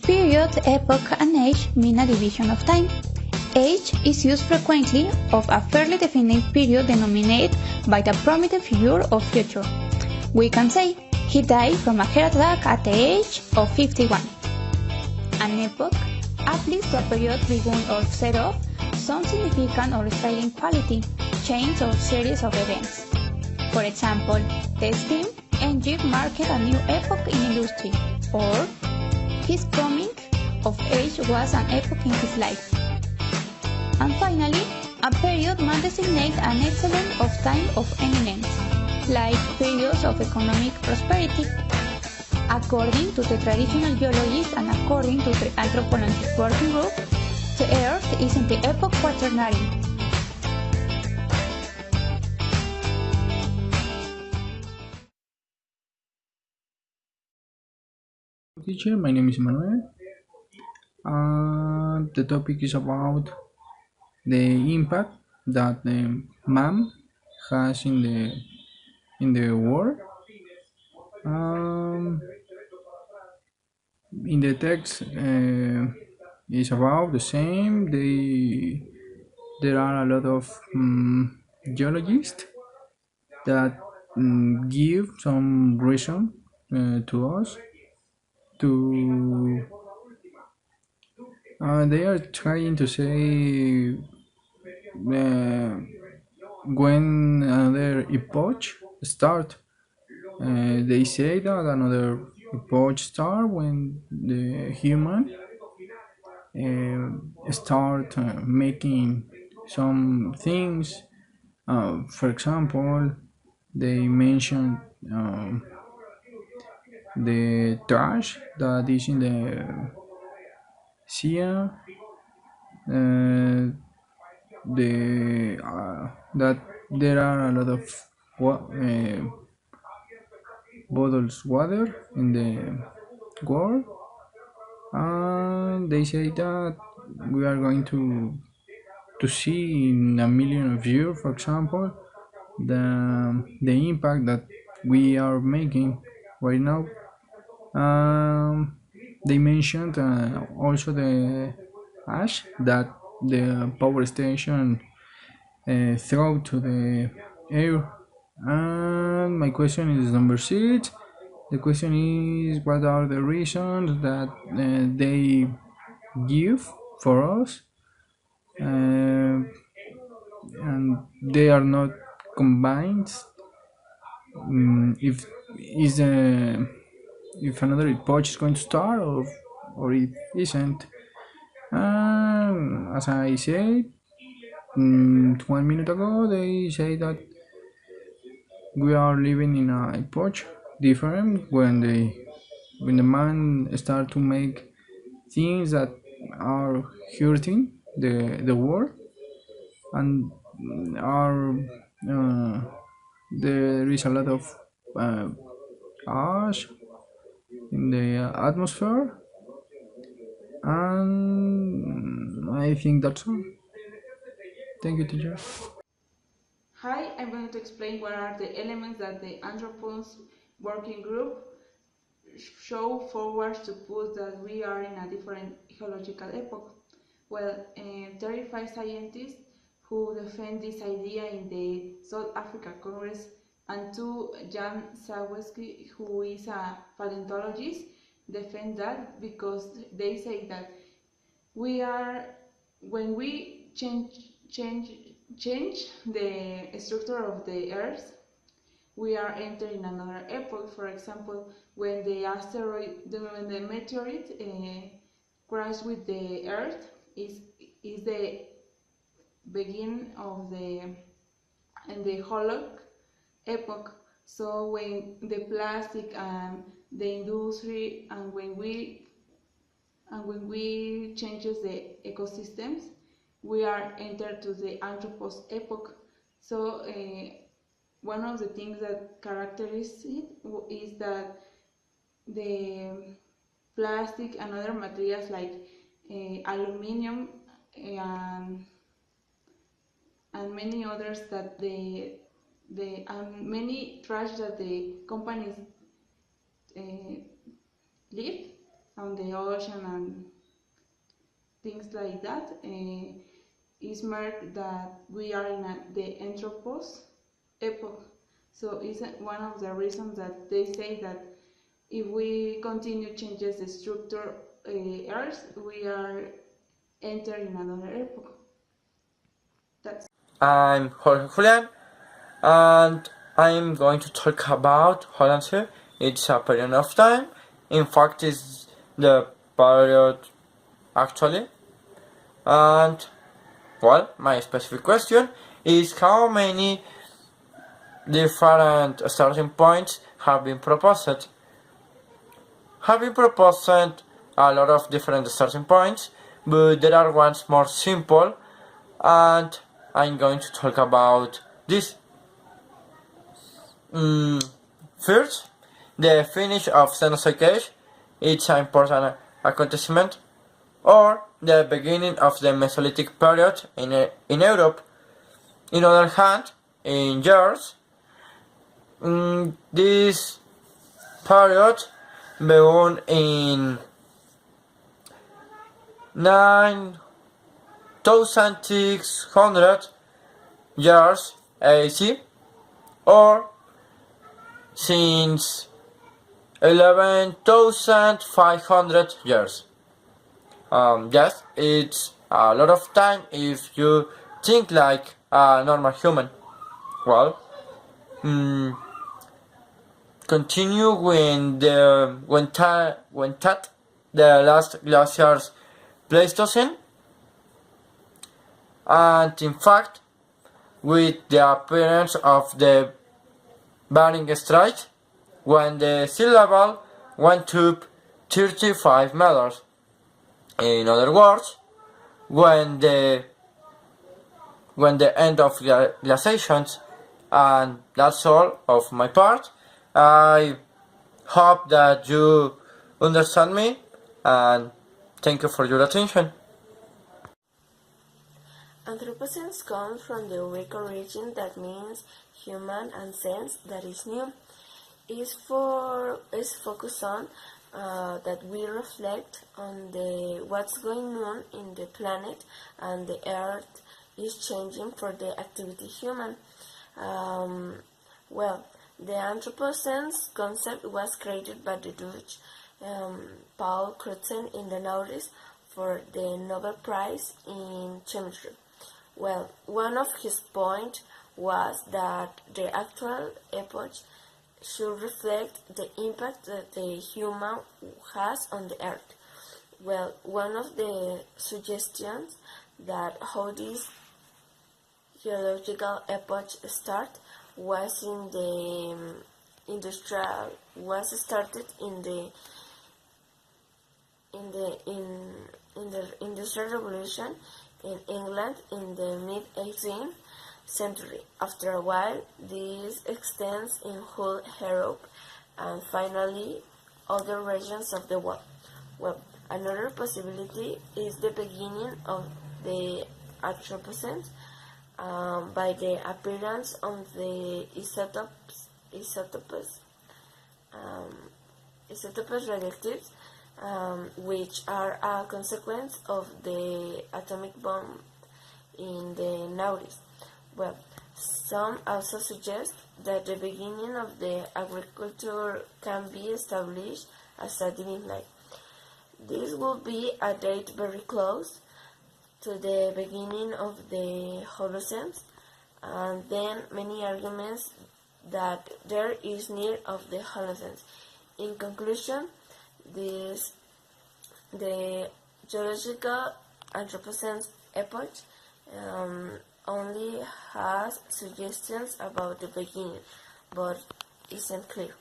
Period, epoch, and age mean a division of time. Age is used frequently of a fairly definite period denominated by the primitive figure of future. We can say, he died from a heart attack at the age of 51. An epoch applies to a period begun or set off some significant or striking quality, change or series of events. For example, the steam engine marked a new epoch in industry, or his coming of age was an epoch in his life. And finally, a period may designate an excellence of time of eminence, like periods of economic prosperity. According to the traditional geologists and according to the anthropological working group, the Earth is in the epoch quaternary. Teacher, my name is Manuel. The topic is about the impact that the man has in the world. Um, in the text is about the same. There are a lot of geologists that give some reason to us to they are trying to say uh, when another epoch start. They say that another epoch start when the human start making some things. For example, they mention the trash that is in the sea, that there are a lot of bottles water in the world, and they say that we are going to see in a million of years, for example, the impact that we are making right now. They mentioned also the ash that the power station throw to the air. And my question is number 6. The question is, what are the reasons that they give for us, and they are not combined? If is if another epoch is going to start, or it isn't. As I said 1 minute ago, they say that we are living in a epoch different when the man start to make things that are hurting the world, and are there is a lot of uh, ash in the atmosphere, and I think that's all. Thank you, teacher. Hi, I'm going to explain what are the elements that the Anthropos working group show forward to put that we are in a different geological epoch. Well, 35 scientists who defend this idea in the South Africa Congress, and two, Jan Saweski, who is a paleontologist, defend that because they say that we are, when we change the structure of the earth, we are entering another epoch. For example, when when the meteorite crash with the earth, is the begin of the hollow epoch. So when the plastic and the industry, and when we changes the ecosystems, we are entered to the anthropos epoch. So one of the things that characterizes it is that the plastic and other materials like aluminum and many others that the and many trash that the companies leave, on the ocean and things like that, is marked that we are in the Anthropos epoch. So it's one of the reasons that they say that if we continue changes the structure Earth, we are entering another epoch. That's. I'm Jorge Julian, and I'm going to talk about Holland. It's a period of time. In fact, it's the period actually. And well, my specific question is how many different starting points have been proposed. Have been proposed a lot of different starting points, but there are ones more simple, and I'm going to talk about this. First, the finish of Cenozoic Age. It's an important accomplishment, or the beginning of the Mesolithic period in Europe. On the other hand, in years, this period began in 9,600 years AC, or since 11,500 years. Yes, it's a lot of time if you think like a normal human. Well, continue when the last glaciers Pleistocene, and in fact, with the appearance of the Bering Strait, when the sea level went up 35 meters. In other words, when the end of glaciations. And that's all of my part. I hope that you understand me, and thank you for your attention. Anthropocene comes from the Greek origin that means human and sense that is new. Is focused on that we reflect on what's going on in the planet, and the earth is changing for the activity human. Well, the Anthropocene concept was created by the Dutch Paul Crutzen in the 90s for the Nobel Prize in Chemistry. Well, one of his points was that the actual epoch should reflect the impact that the human has on the earth. Well, one of the suggestions that how this geological epoch started was in the Industrial Revolution in England in the mid-18th century. After a while, this extends in whole Europe and finally other regions of the world. Well, another possibility is the beginning of the Anthropocene by the appearance of the isotopes radioactives, which are a consequence of the atomic bomb in the 90s. Well, some also suggest that the beginning of the agriculture can be established as a divine life. This will be a date very close to the beginning of the Holocene, and then many arguments that there is near of the Holocene. In conclusion, the geological Anthropocene epoch only has suggestions about the beginning, but isn't clear.